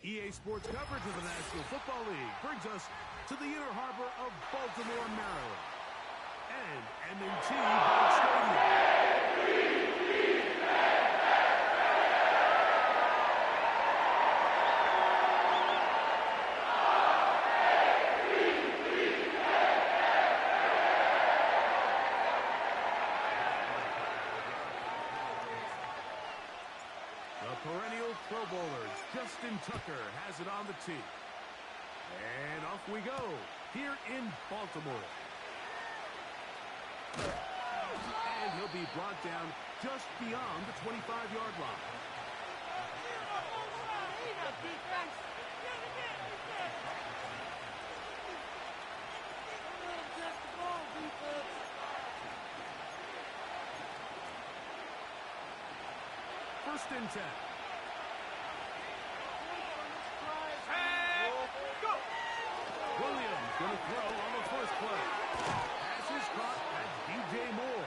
EA Sports coverage of the National Football League brings us to the inner harbor of Baltimore, Maryland, and M&T Bank Stadium. Perennial Pro Bowler Justin Tucker has it on the tee. And off we go here in Baltimore. And he'll be brought down just beyond the 25-yard line. First and 10. Williams going to throw on the first play. Pass is caught at DJ Moore.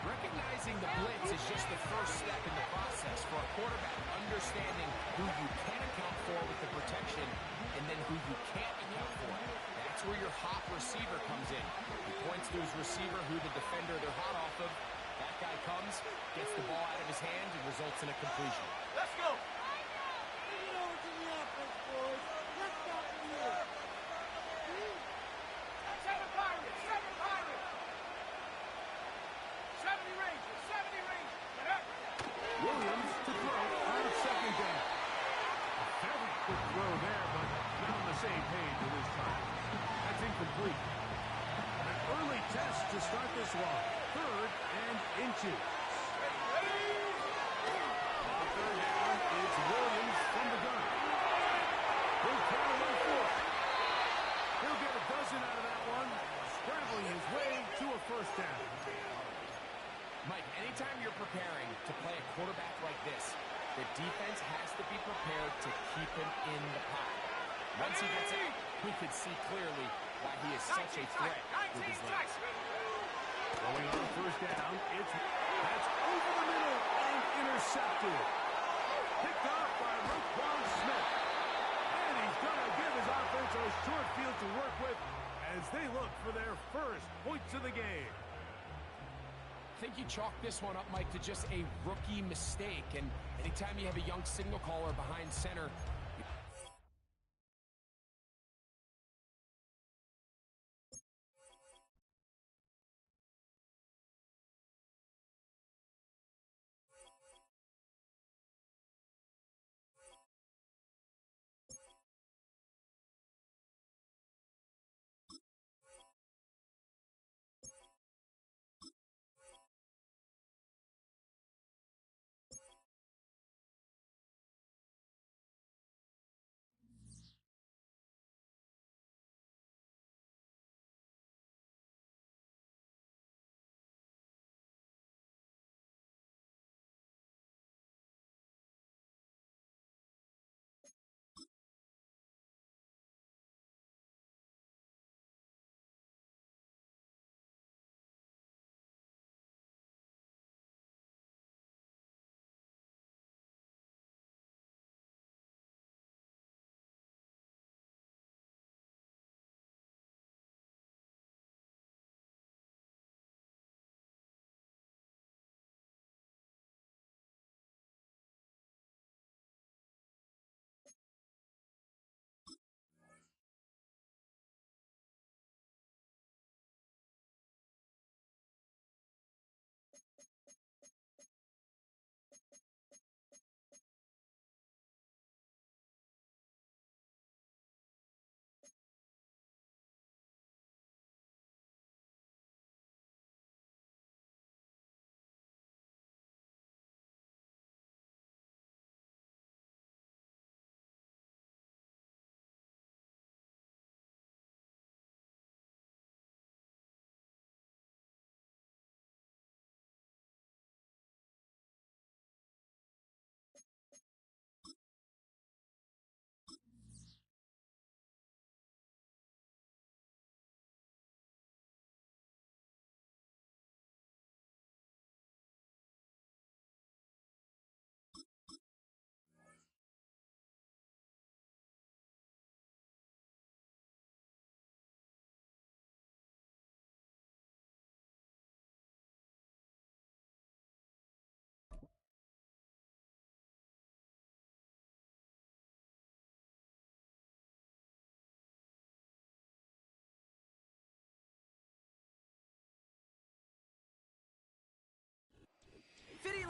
Recognizing the blitz is just the first step in the process for a quarterback, understanding who you can account for with the protection and then who you can't account for. That's where your hot receiver comes in. He points to his receiver who the defender they're hot off of. That guy comes, gets the ball out of his hand, and results in a completion. Let's go! Williams to throw on second down. A fairly quick throw there, but not on the same page at this time. That's incomplete. An early test to start this one. 3rd and inches. On third down, it's Williams from the gun. He'll try to run for it. He'll get a dozen out of that one, scrambling his way to a first down. Mike, anytime you're preparing to play a quarterback like this, the defense has to be prepared to keep him in the pocket. Once he gets out, we can see clearly why he is such a threat with his legs. Going on first down, that's over the middle and intercepted. Picked off by Roquan Smith. And he's going to give his offense a short field to work with as they look for their first points of the game. I think you chalk this one up, Mike, to just a rookie mistake. And anytime you have a young signal caller behind center,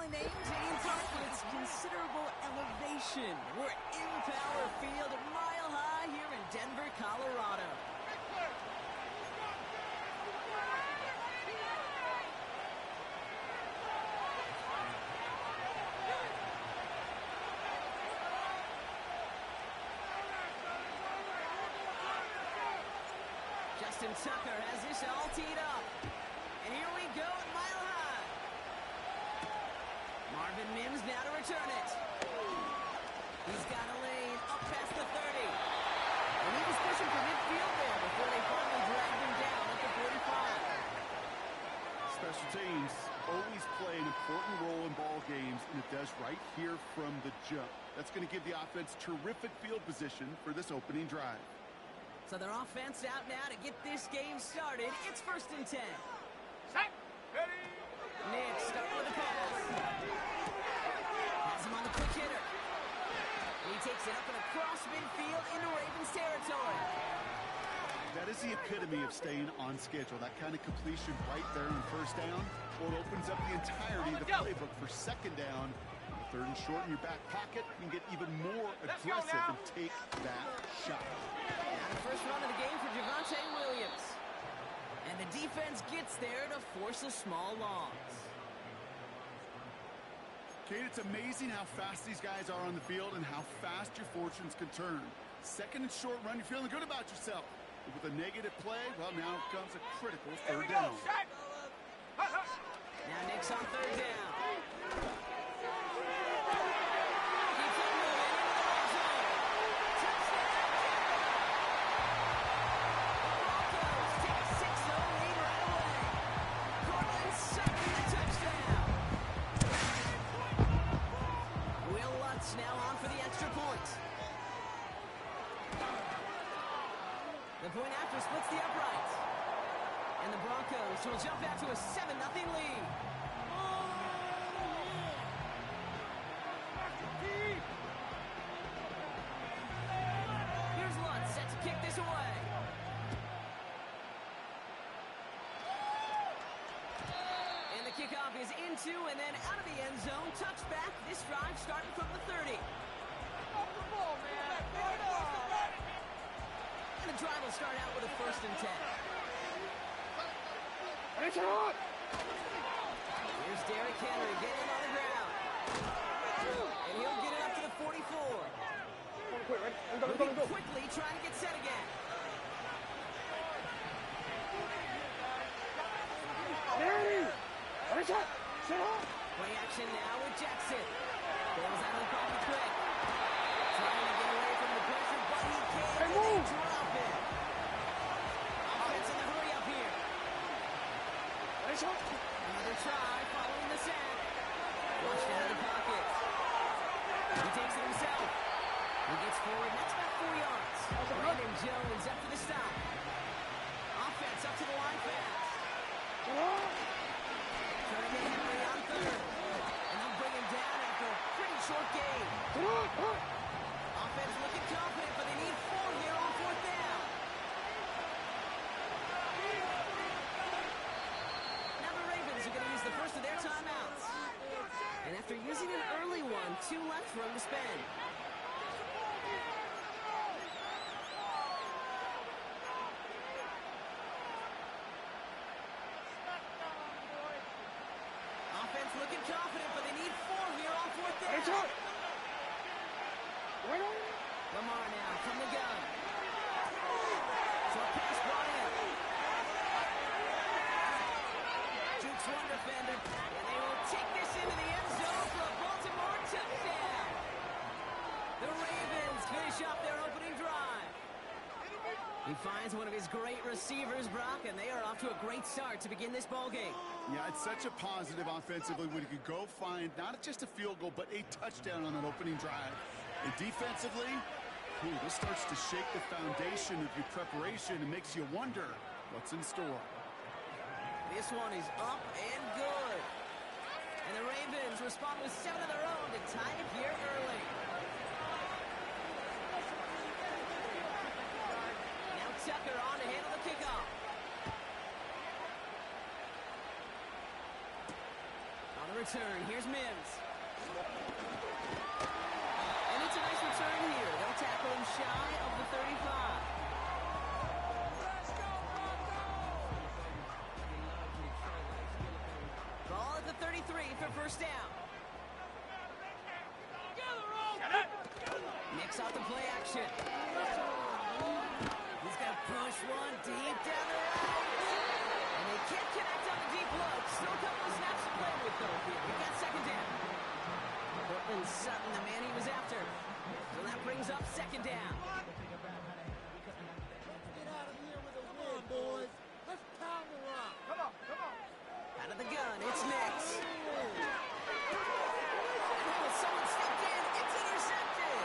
the name James Hunt with its considerable elevation. We're in Power Field, mile high here in Denver, Colorado. Justin Tucker has this all teed up. And here we go at Mile High. Marvin Mims now to return it. He's got a lane up past the 30. And he was pushing for midfield there before they finally dragged him down at the 45. Special teams always play an important role in ball games, and it does right here from the jump. That's going to give the offense terrific field position for this opening drive. So their offense out now to get this game started. It's 1st and 10. Set. Ready. Nick starting with a pass. Has him on the quick hitter. He takes it up and across midfield into Ravens territory. That is the epitome of staying on schedule. That kind of completion right there on 1st down. Well, it opens up the entirety of the playbook for 2nd down. 3rd and short in your back pocket. You can get even more aggressive and take that shot. Now the first run of the game for Javonte Williams. And the defense gets there to force a small loss. Kate, it's amazing how fast these guys are on the field and how fast your fortunes can turn. 2nd and short run, you're feeling good about yourself. But with a negative play, well, now comes a critical 3rd down. Now Nick's on 3rd down. Now on for the extra point. The point after splits the uprights. And the Broncos will jump out to a 7-0 lead. Here's Lutz set to kick this away. And the kickoff is into and then out of the end zone. Touchback. This drive starting from the 30. And the drive will start out with a 1st and 10. Here's Derrick Henry getting on the ground. And he'll get it up to the 44. Moving quickly, trying to get set again. Play action now with Jackson. Goes out of the pocket quick. Trying to get away from the pressure, but he can't. And they drop it. Offense in the hurry up here. Another try following the sack. Flushed out of the pocket. He takes it himself. He gets forward. That's about 4 yards. Brandon Jones up for the stop. Offense up to the line fast. Turning to Henry on 3rd. And they'll bring him down after a pretty short game. Offense looking confident, but they need 4 here on 4th down. Now the Ravens are going to use the first of their timeouts. And after using an early one, 2 left for him to spend. Offense looking confident, but they need 4 here on 4th down. Lamar now from the gun. Short pass brought in. Jukes one defender, and they will take this into the end zone for a Baltimore touchdown. The Ravens finish up their opening drive. He finds one of his great receivers, Brock, and they are off to a great start to begin this ball game. Yeah, it's such a positive offensively when you could go find not just a field goal, but a touchdown on an opening drive. And defensively, this starts to shake the foundation of your preparation and makes you wonder what's in store. This one is up and good. And the Ravens respond with 7 of their own to tie it here early. Now Tucker on to handle the kickoff. On the return. Here's Mims. And it's a nice return here. They'll tackle him shy of the 35. Ball at the 33 for first down. Mix off the play action. He's going to push one deep down the right. And they can't connect on the deep look. Still a couple of snaps to play with, though, here. We got second down. Portland Sutton, the man he was after. So that brings up second down. Get out of here with a win, boys. Let's pound the rock. Come on, come on. Out of the gun, it's Nix. Someone stepped in. It's intercepted.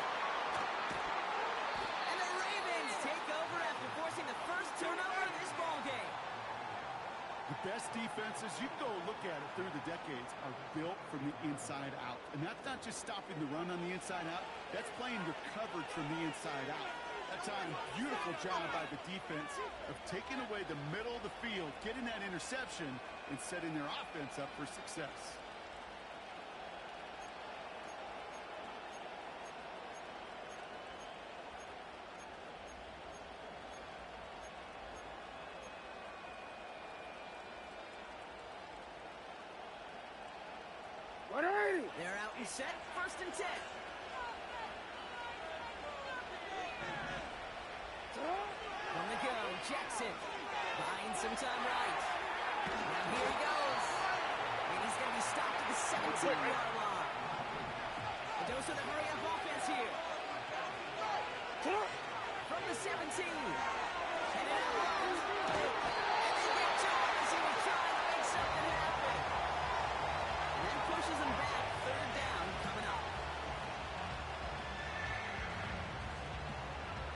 And the Ravens take over after forcing the first turnover of this ball game. The best defenses, you can go look at it through the decades, are built from the inside out. And that's not just stopping the run on the inside out. That's playing your coverage from the inside out. That time, beautiful job by the defense of taking away the middle of the field, getting that interception, and setting their offense up for success. They're out and set. First and 10. From the go, Jackson. Buying some time right. Now here he goes. And he's going to be stopped at the 17-yard line. A dose of the hurry-up offense here. From the 17. Headed out. And they get to him as he was trying to make something happen. And then pushes him back. Third down coming up.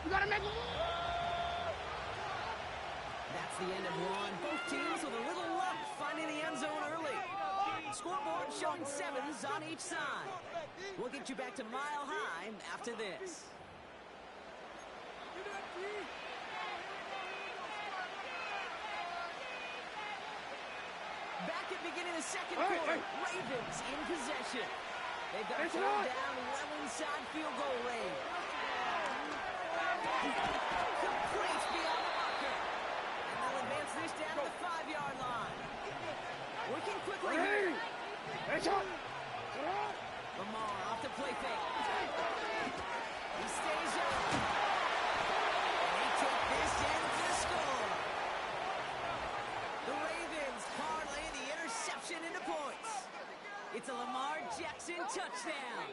You gotta make it. That's the end of one. Both teams with a little luck finding the end zone early. Scoreboard showing 7s on each side. We'll get you back to Mile High after this. Back at beginning of the second quarter, Ravens in possession. They've got it thrown down well inside field goal range. Complete beyond the marker. And they'll advance this down to the 5-yard line. Working quickly here. Lamar off the play fake. He stays up. And they take this in for the score. The Ravens parlay the interception into points. It's a Lamar Jackson touchdown.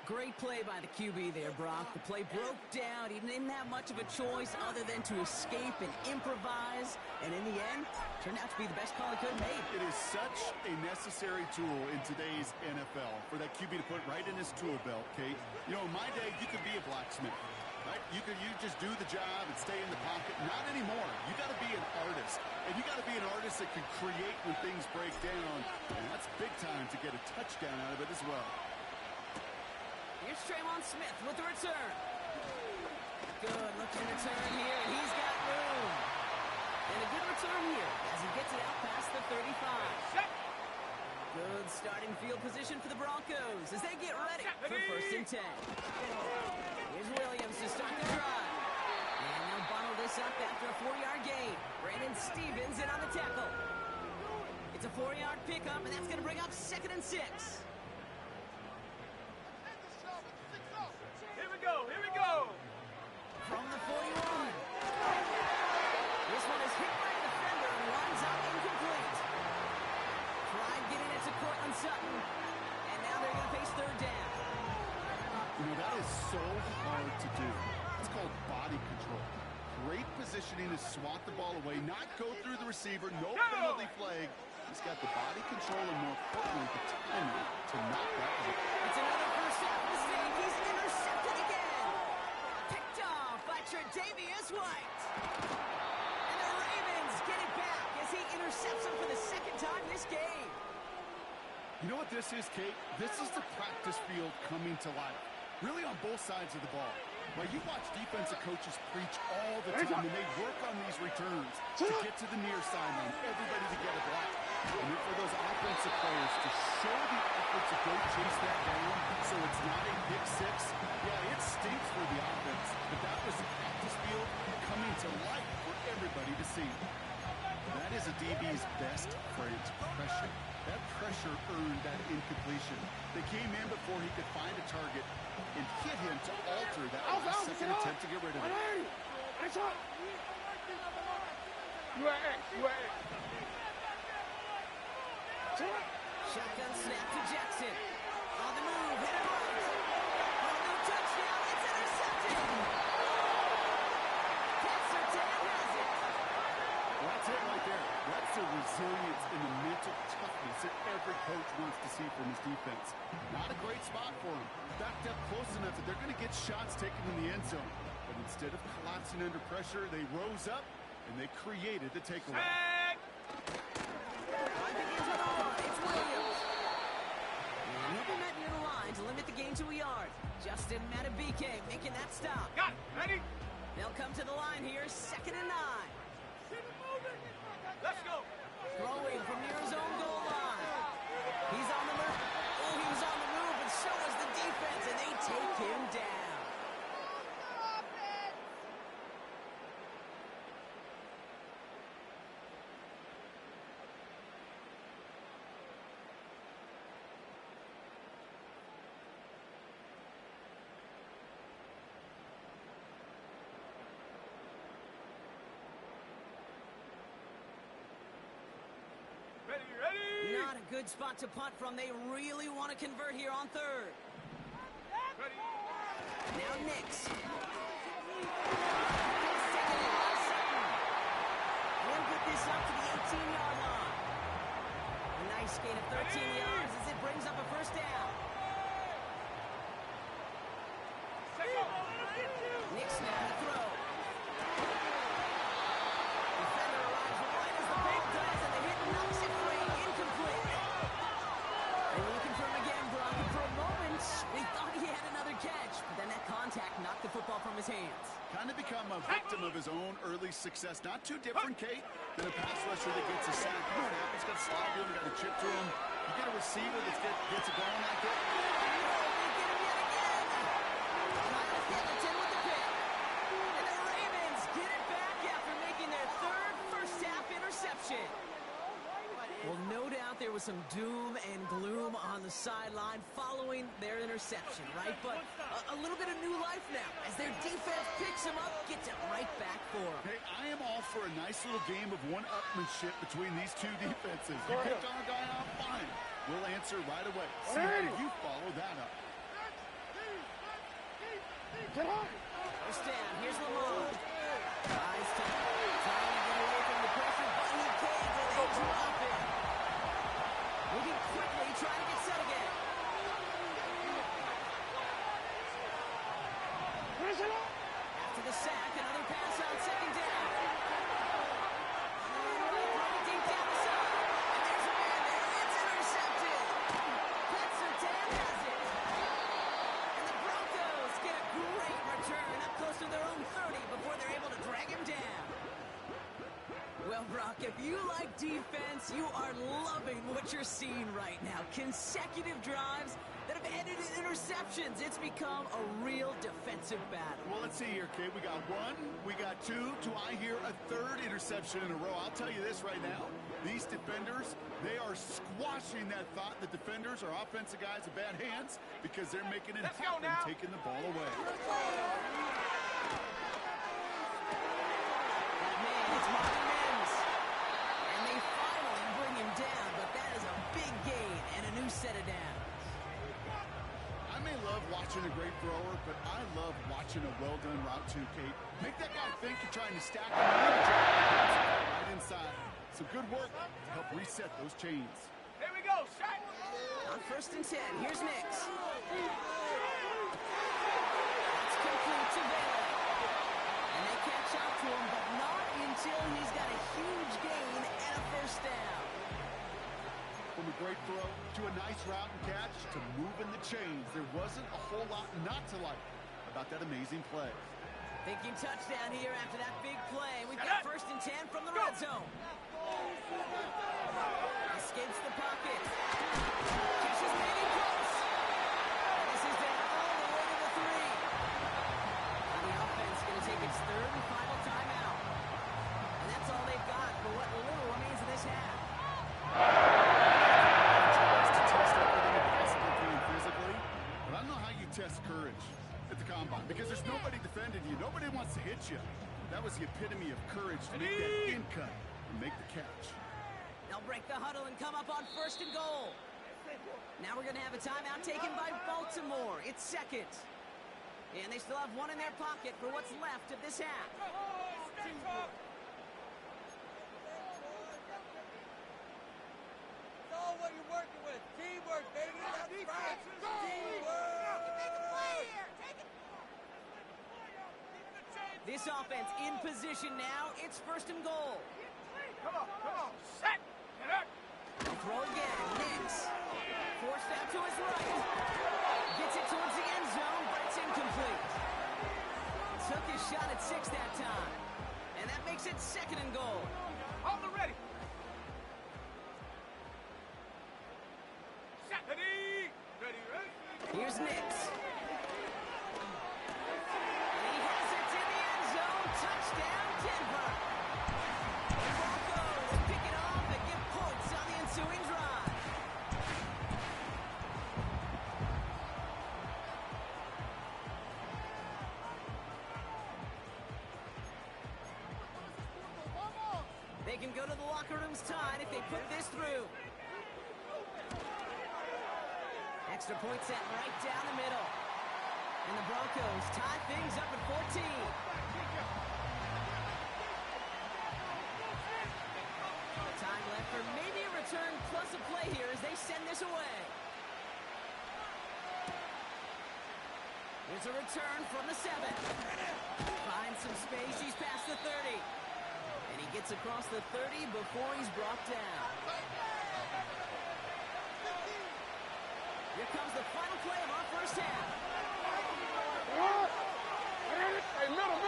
Great play by the QB there, Brock. The play broke down. He didn't have much of a choice other than to escape and improvise. And in the end, turned out to be the best call he could have made. It is such a necessary tool in today's NFL for that QB to put right in his tool belt, Kate. You know, in my day, you could be a blacksmith, right? You just do the job and stay in the pocket. Not anymore. You got to be an artist. And you got to be an artist that can create when things break down. And that's big time to get a touchdown out of it as well. Here's Traymon Smith with the return. Good looking return here, and he's got room. And a good return here as he gets it out past the 35. Good starting field position for the Broncos as they get ready for first and 10. Here's Williams to start the drive. And they'll bundle this up after a 4-yard gain. Brandon Stevens in on the tackle. It's a 4-yard pickup, and that's going to bring up second and 6. Here we go. From the 41. This one is hit by a defender and winds up incomplete. Tried getting it to Cortland Sutton, and now they're going to face third down. You know, that is so hard to do. It's called body control. Great positioning to swat the ball away, not go through the receiver, no penalty flag. He's got the body control and, more importantly, the timing to knock that out. It's another first half mistake. He's intercepted again. Picked off by Tre'Davious White. And the Ravens get it back as he intercepts him for the second time this game. You know what this is, Kate? This is the practice field coming to life. Really on both sides of the ball. Well, you watch defensive coaches preach all the time, and they work on these returns to get to the near sideline, everybody to get a block. And then for those offensive players to show the effort to go chase that down so it's not a pick six, yeah, it stinks for the offense. But that was the practice field coming to life for everybody to see. That is a DB's best friend, pressure. That pressure earned that incompletion. They came in before he could find a target and hit him to alter that last second attempt to get rid of it. Shotgun snap to Jackson. On the move, hit it right. Oh, no touchdown, it's intercepted. Sertan has it. Well, that's it right there. That's the resilience and the mental toughness that every coach wants to see from his defense. Not a great spot for him. Backed up close enough that they're going to get shots taken in the end zone. But instead of collapsing under pressure, they rose up and they created the takeaway. Begins with a run. It's Williams. And he'll be met near the line to limit the gain to a yard. Justin Matabike making that stop. Got it. Ready? They'll come to the line here, 2nd and 9. Let's go. Throwing from near his own goal line. He's on the move. Oh, he was on the move, but so was the defense, and they take him down. Ready? Not a good spot to punt from. They really want to convert here on 3rd. Ready? Now Nix. He'll get this up to the 18-yard line. A nice gain of 13 yards as it brings up a 1st down. Nix now to throw. Defender arrives right as the ball does, and the hit knocks it free. Incomplete. They were looking for him again, Brock, and for a moment, we thought he had another catch, but then that contact knocked the football from his hands. Kind of become a victim of his own early success. Not too different, Kate, than a pass rusher that gets a sack. You know what happens? Got to slide to him, got to chip to him. You get a receiver that gets it going like that. Well, no doubt there was some doom and gloom on the sideline following their interception, right? But a little bit of new life now as their defense picks him up, gets it right back for him. Hey, I am all for a nice little game of one-upmanship between these two defenses. You picked on a guy off, fine. We'll answer right away. See how you follow that up. First down, here's Lamar. Tries to get away from the pressure, but he can't, and they drop it. Moving quickly, trying to get set again. After the sack, another pass on 2nd down. Throwing deep down the side. And there's a man there. It's intercepted. Sertan has it. And the Broncos get a great return up close to their own 30 before they're able to drag him down. Well, Brock, if you like defense, you are loving what you're seeing right now. Consecutive drives that have ended in interceptions. It's become a real defensive battle. Well, let's see here, kid. We got 1, we got 2. Do I hear a 3rd interception in a row? I'll tell you this right now. These defenders, they are squashing that thought that defenders or offensive guys have bad hands because they're making it happen, taking the ball away. Man, it's Martin Mims. And they finally bring him down, but that is a big gain and a new set of downs. I may love watching a great thrower, but I love watching a well-done route too, Kate. Make that guy think you're trying to stack him right inside. So good work to help reset those chains. Here we go, shot. On 1st and 10, here's Nix. It's complete to Bailey. And they catch up to him, but not until he's got a huge gain and a 1st down. From a great throw to a nice route and catch to moving the chains, there wasn't a whole lot not to like about that amazing play. Thinking touchdown here after that big play. We've got 1st and 10 from the red zone. Escapes the pocket. Catches Manny close. And this is down all the way to the 3. And the offense going to take its 3rd and final timeout. And that's all they've got for what little remains of this half. To test everything possible doing physically, but I don't know how you test courage at the combine because there's nobody defending you. Nobody wants to hit you. That was the epitome of courage to make that in cut and make the catch. They'll break the huddle and come up on 1st and goal. Now we're going to have a timeout taken by Baltimore. It's 2nd. And they still have 1 in their pocket for what's left of this half. It's all what you're working with. Teamwork, baby. That's right. Teamwork. This offense in position now. It's 1st and goal. Come on. Set. Get up. They'll throw again. Nix. Forced out to his right. Gets it towards the end zone, but it's incomplete. Took his shot at 6 that time. And that makes it 2nd and goal. Hold it ready. Set. Ready. Here's Nix. And he has it in the end zone. Touchdown, Denver. The Broncos pick it off and get points on the ensuing drive. They can go to the locker rooms tied if they put this through. Extra point set right down the middle. And the Broncos tie things up at 14. Time left for maybe a return plus a play here as they send this away. Here's a return from the 7. Finds some space. He's past the 30. And he gets across the 30 before he's brought down. Here comes the final play of our first half. Hey, middle.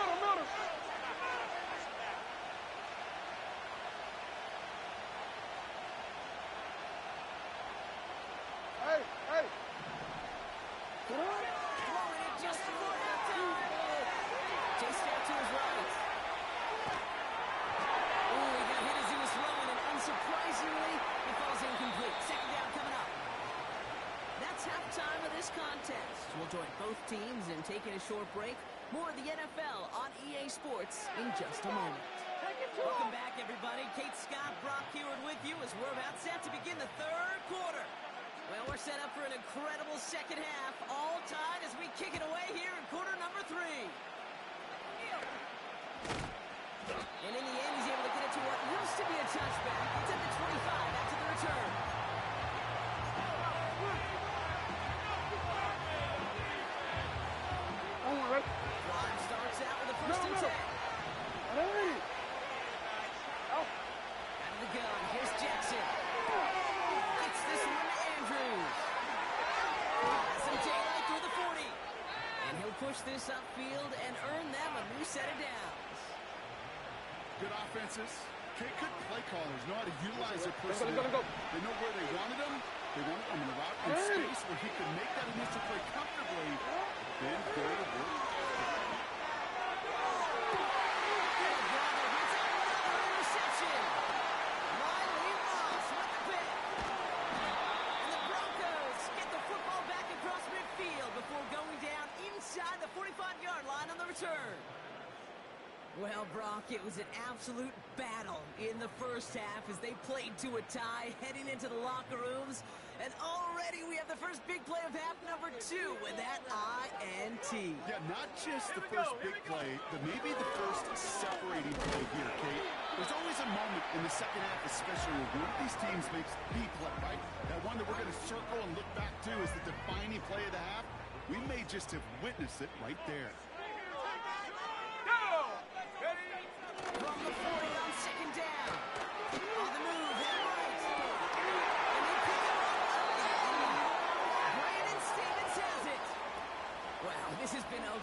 Hey. Throwing it just before halftime. Chased out to his right. Ooh, he got hit as he was throwing, and unsurprisingly, it falls incomplete. 2nd down coming up. That's halftime of this contest. We'll join both teams in taking a short break. More of the NFL on EA Sports in just a moment. Welcome back, everybody. Kate Scott, Brock Heward with you as we're about set to begin the 3rd quarter. Well, we're set up for an incredible second half, all tied as we kick it away here in quarter number 3. And in the end, he's able to get it to what used to be a touchback. It's at the 25 after the return. Drive starts out with a 1st and 10. Out of the gun. Here's Jackson. Gets this one to Andrews. Has some daylight through the 40. And he'll push this upfield and earn them a new set of downs. Good offenses. Good play callers know how to utilize their personnel. They know where they wanted them. They wanted them in the route and space where he could make that initial play comfortably, then go to work. Interception. Riley Moss with the pick. And the Broncos get the football back across midfield before going down inside the 45-yard line on the return. Well, Brock, it was an absolute battle in the first half as they played to a tie heading into the locker rooms. And already we have the first big play of half number 2 with that INT. Yeah, not just the first big play, but maybe the first separating play here, Kate. There's always a moment in the second half, especially when one of these teams makes the play, right? That one that we're going to circle and look back to is the defining play of the half. We may just have witnessed it right there. From the 40 on 2nd down. On the move, head right. And they pick it up. Brandon Stevens has it. Wow, this has been a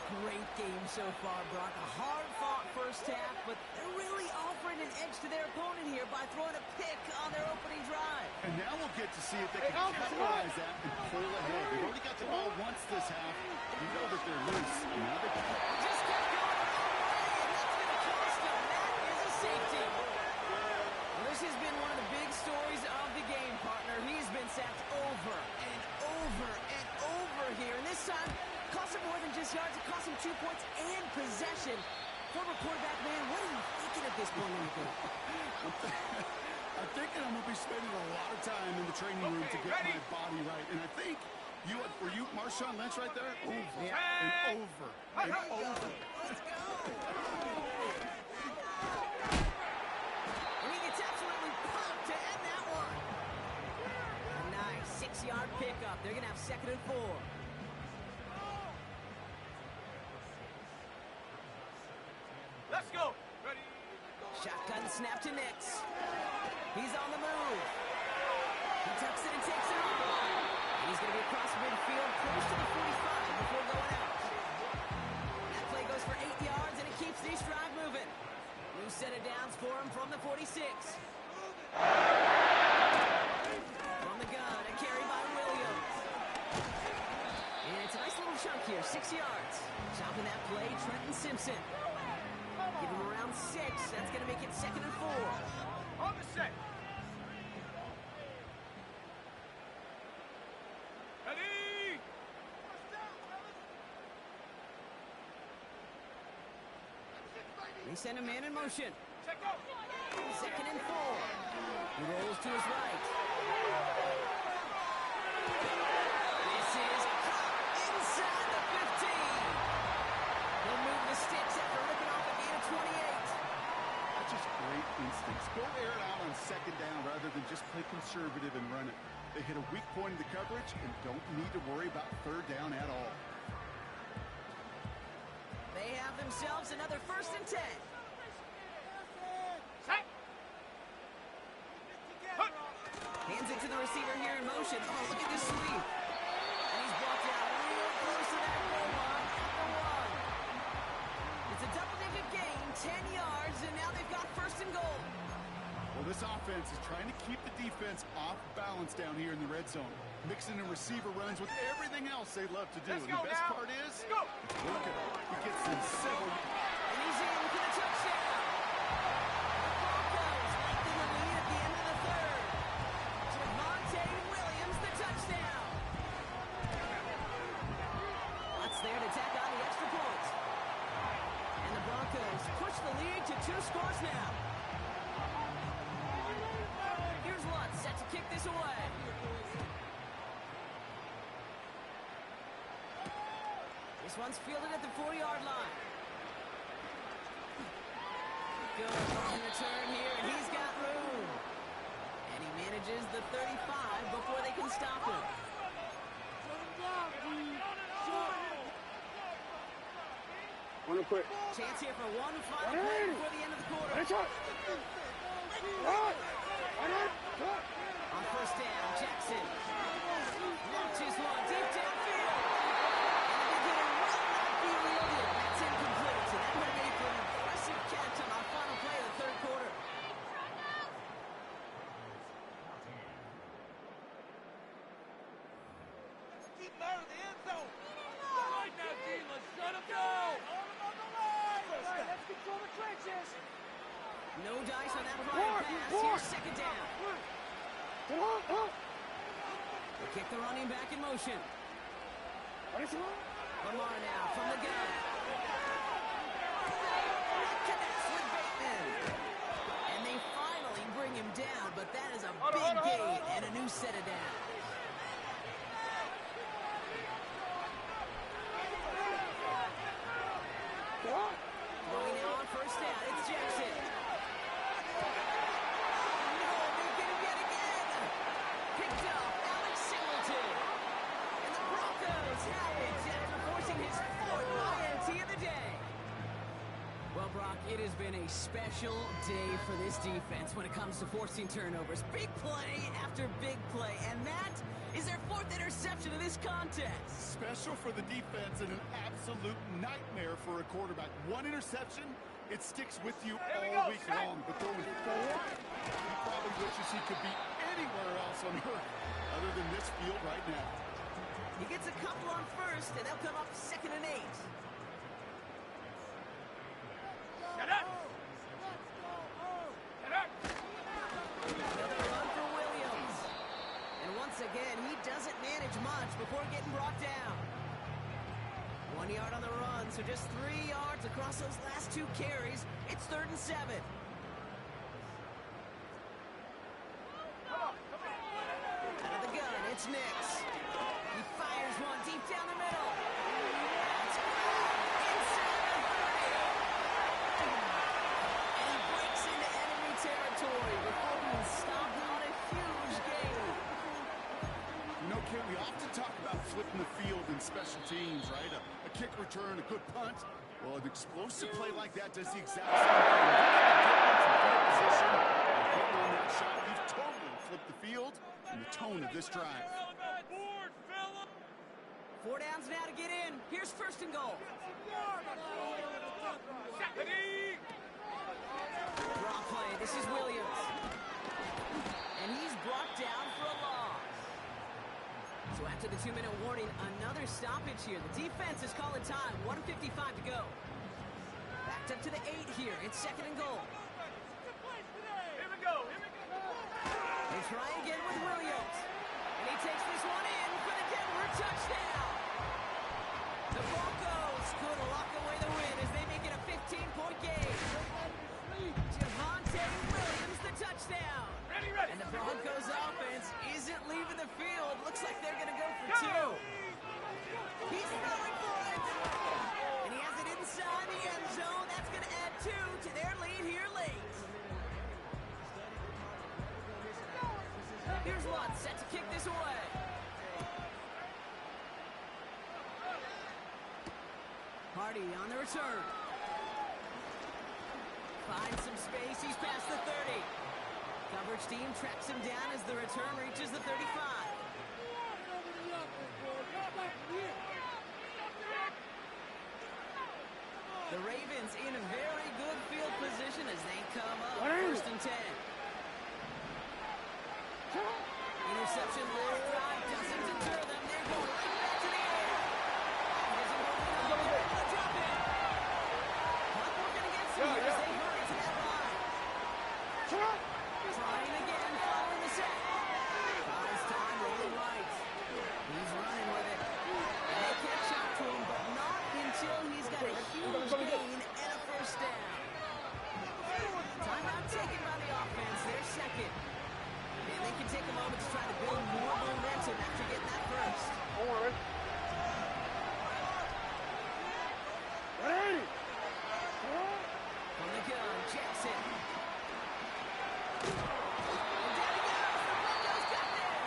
far, Brock. A hard-fought first half, but they're really offering an edge to their opponent here by throwing a pick on their opening drive. And now we'll get to see if they can capitalize that and pull ahead. They've already got the ball once this half. You know that they're loose. And now they can. Just kept going the wrong way, and that's going to cost them. That is a safety. Well, this has been one of the big stories of the game, partner. He's been sacked over and over and over here. And this time, cost him more than just yards. It cost him 2 points and possession. Former quarterback, man, what are you thinking at this point in the game? I'm thinking I'm going to be spending a lot of time in the training room to get my body right. And I think, were you Marshawn Lynch right there? Over and over and over. Let's go. And he gets absolutely pumped to end that one. A nice 6-yard pickup. They're going to have 2nd and 4. Let's go. Ready. Shotgun snap to Nix. He's on the move. He tucks it and takes it on. And he's going to be across midfield close to the 45 before going out. That play goes for 8 yards, and it keeps this drive moving. New set of downs for him from the 46. From the gun, a carry by Williams. And it's a nice little chunk here, 6 yards. Chopping that play, Trenton Simpson. Give him around 6. That's going to make it 2nd and 4. On the set. Ready. They send a man in motion. Check out. 2nd and 4. He rolls to his right. This is caught inside the 15. He'll move the sticks after ripping off a gain of 28. That's just great instincts. Go air it out on 2nd down rather than just play conservative and run it. They hit a weak point in the coverage and don't need to worry about 3rd down at all. They have themselves another 1st and 10. Set. Hands it to the receiver here in motion. Oh, look at this sweep. And he's blocked out real close to that goal line at the 1. It's a double-digit gain, 10 yards, and now they've got 1st and goal. Well, this offense is trying to keep the defense off balance down here in the red zone. Mixing in receiver runs with everything else they love to do. Let's And go the best now. part is, Go. look at it. He gets them several. And he's in for the touchdown. The Broncos lengthen the lead at the end of the 3rd. Javonte Williams, the touchdown. That's there to tack on the extra point. And the Broncos push the lead to 2 scores now. Here's Lutz set to kick this away. This one's fielded at the 4-yard line. Good on the turn here, and he's got room. And he manages the 35 before they can stop him. One quick. Chance here for one final play before the end of the quarter. On 1st down, Jackson launches one deep downfield. And the beginner will not be wielded. That's incomplete. So that would have made for an impressive catch on our final play of the 3rd quarter. Keep him out of the end zone. All right now, D. Let's let him go. Let's control the trenches. No dice on that prior pass. Here's 2nd down. They kick the running back in motion. Lamar now from the gun. Connects with Bateman. And they finally bring him down, but that is a big gain and a new set of downs. Throwing now on 1st down, it's Jackson. No, they get him yet again. Picked up, Alex Singleton. And the Broncos have it after forcing his 4th INT of the day. Well, Brock, Brock, it has been a special day for this defense when it comes to forcing turnovers. Big play after big play, and that is their 4th interception of this contest. Special for the defense and an absolute nightmare for a quarterback. 1 interception, it sticks with you all week long. But throwing 4, he probably wishes he could be anywhere else on earth other than this field right now. He gets a couple on first, and they'll come up 2nd and 8. Another run for Williams. And once again, he doesn't manage much before getting brought down. 1 yard on the run, so just 3 yards across those last 2 carries. It's 3rd and 7. Out of the gun, it's Nix. He fires one deep down the middle. That's inside the 30. And he breaks into enemy territory before being stopped on a huge gain. You know, Ken, we often talk about flipping the field in special teams, right? A kick return, a good punt. Well, an explosive play like that does the exact same thing. Position, hitting on that shot, you've totally flipped the field and the tone of this drive. 4 downs now to get in. Here's 1st and goal. Draw play. This is Williams. And he's brought down for a loss. So after the 2-minute warning, another stoppage here. The defense is calling time. 1:55 to go. Backed up to the 8 here. It's 2nd and goal. They try again with Williams. And he takes this one in for the Denver touchdown. The Broncos could lock away the win as they make it a 15-point game. Javonte Williams, the touchdown. And the Broncos offense isn't leaving the field. Looks like they're going to go for 2. He's throwing for it. And he has it inside the end zone. That's going to add 2 to their lead here late. Here's one set to kick this away. Hardy on the return. Finds some space. He's past the 30. Coverage team tracks him down as the return reaches the 35. The Ravens in a very good field position as they come up. 1st and 10. Interception last drive doesn't deter them. They're going right back to the air. They're able to drop it. Not working against them as they hurry to that line. Trying again, following the sack. Buys time, rolling right. He's running with it. And they catch up to him, but not until he's got a huge gain and a 1st down. Timeout taken by the offense. They're 2nd. And they can take a moment to try to build more momentum after getting that 1st. From the gun, Jackson. And down he goes. The Broncos got there.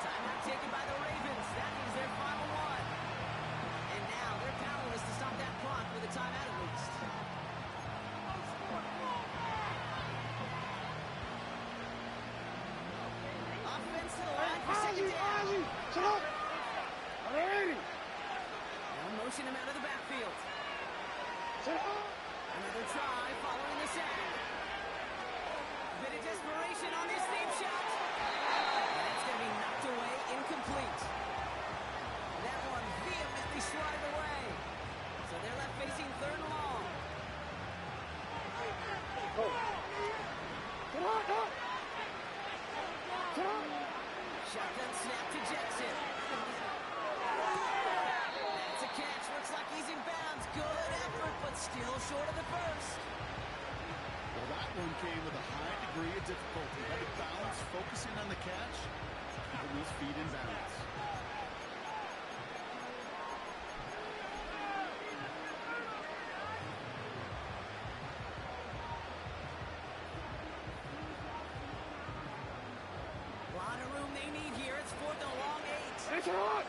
Timeout taken by the Ravens. That is their final one. And now they're powerless to stop that clock with a timeout at least. Offense to the line for 2nd down. Now motion him out of the backfield. Another try following the sack. Bit of desperation on this deep shot. And it's going to be knocked away, incomplete. That one vehemently swatted away. So they're left facing 3rd and long. Shotgun snap to Jackson. That's a catch. Looks like he's in bounds. Good effort, but still short of the 1st. Well, that one came with a high degree of difficulty. Had to balance, focusing on the catch, keeping those feet in balance. A lot of room they need here. It's 4th and a long 8. It's on!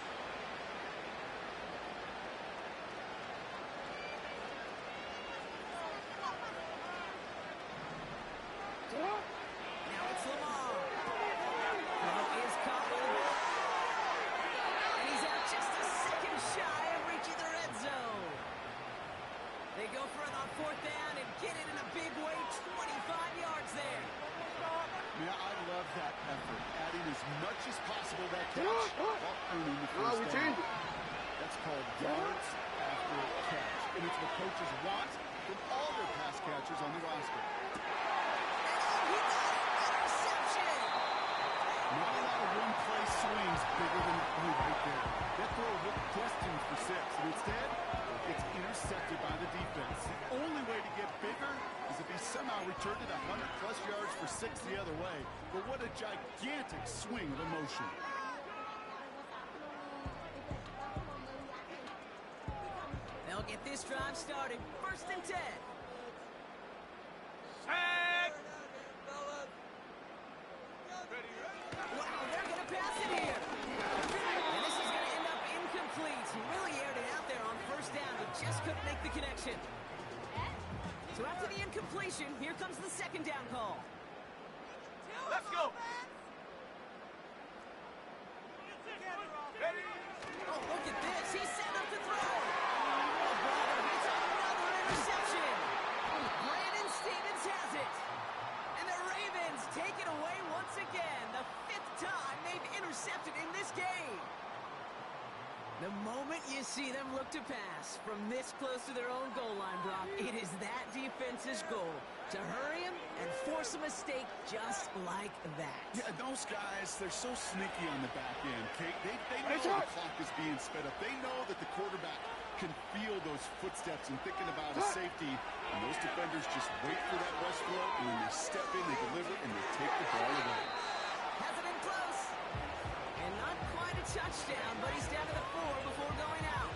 go for it on fourth down and get it in a big way, 25 yards there. Yeah, I love that effort, adding as much as possible that catch while earning the first down. That's called yards after catch, and it's what coaches want from all their pass catchers on the roster. He got it! Interception! Not a lot of one-play swings bigger than that play right there. That throw looked destined for 6, and instead, it's intercepted by the defense. The only way to get bigger is if he somehow returned it 100-plus yards for 6 the other way. But what a gigantic swing of emotion. They'll get this drive started. 1st and 10. Wow, they're going to pass it here. And this is going to end up incomplete. He really aired it out there on 1st down, but just couldn't make the connection. So after the incompletion, here comes the 2nd down call. Let's go. Oh, look at this. He's set up to throw. Oh, brother, it's another interception. Brandon Stevens has it. And the Ravens take it away once again. The 5th time they've intercepted in this game. The moment you see them look to pass from this close to their own goal line, Brock, it is that defense's goal to hurry him and force a mistake just like that. Yeah, those guys, they're so sneaky on the back end, Kate. They know the clock is being sped up. They know that the quarterback can feel those footsteps and thinking about a safety. And those defenders just wait for that rush flow, and when they step in, they deliver, and they take the ball away. Has it in close. And not quite a touchdown, but he's down to the 4 before going out.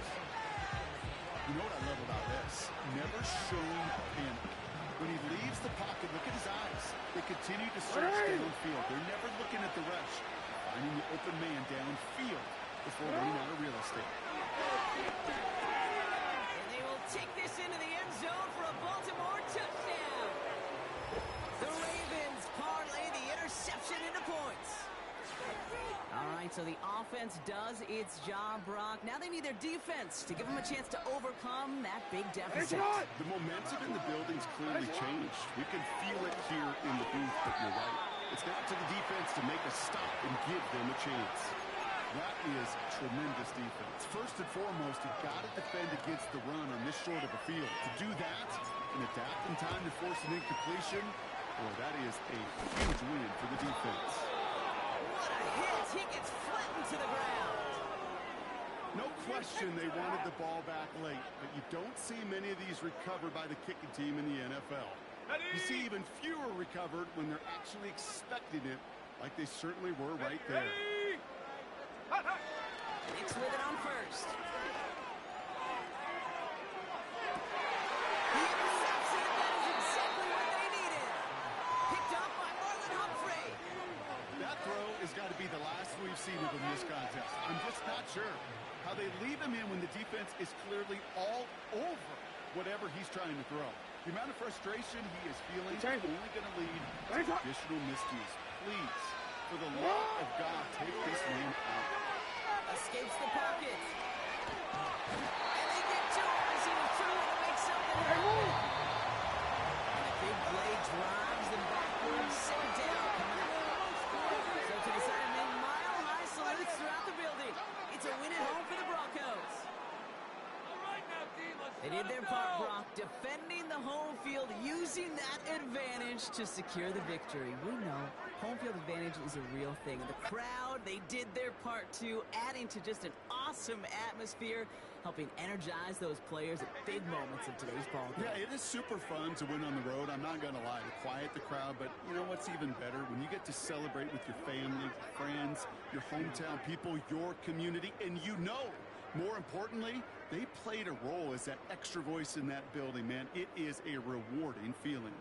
You know what I love about this? Never showing panic. When he leaves the pocket, look at his eyes. They continue to search downfield. They're never looking at the rush. Finding the open man downfield before running out of real estate. And they will take this into the end zone for a Baltimore touchdown. The Ravens parlay the interception into points. All right, so the offense does its job, Brock. Now they need their defense to give them a chance to overcome that big deficit. The momentum in the building's clearly changed. We can feel it here in the booth, but you're right. It's now to the defense to make a stop and give them a chance. That is tremendous defense. First and foremost, you've got to defend against the run on this short of a field. To do that and adapt in time to force an incompletion, boy, that is a huge win for the defense. What a hit! He gets flattened to the ground. No question they wanted the ball back late, but you don't see many of these recovered by the kicking team in the NFL. You see even fewer recovered when they're actually expecting it, like they certainly were right there. It's with it on 1st. He intercepts it. That is exactly what they needed. Picked up by Marlon Humphrey. That throw has got to be the last we've seen of him in this contest. I'm just not sure how they leave him in when the defense is clearly all over whatever he's trying to throw. The amount of frustration he is feeling is only going to lead to additional miscues. Please, for the love of God, take this man out. Escapes the pocket. And they get to him as he was trying to make something happen. And the big play drives them backwards. 2nd down coming up. So to the side of men, mile-high salutes throughout the building. It's a win at home for the Broncos. They did their part, Brock, defending the home field, using that advantage to secure the victory. We know home field advantage is a real thing. And the crowd, they did their part too, adding to just an awesome atmosphere, helping energize those players at big moments of today's ball game. Yeah, it is super fun to win on the road. I'm not going to lie, to quiet the crowd. But you know what's even better? When you get to celebrate with your family, friends, your hometown people, your community, and you know, more importantly, they played a role as that extra voice in that building, man. It is a rewarding feeling.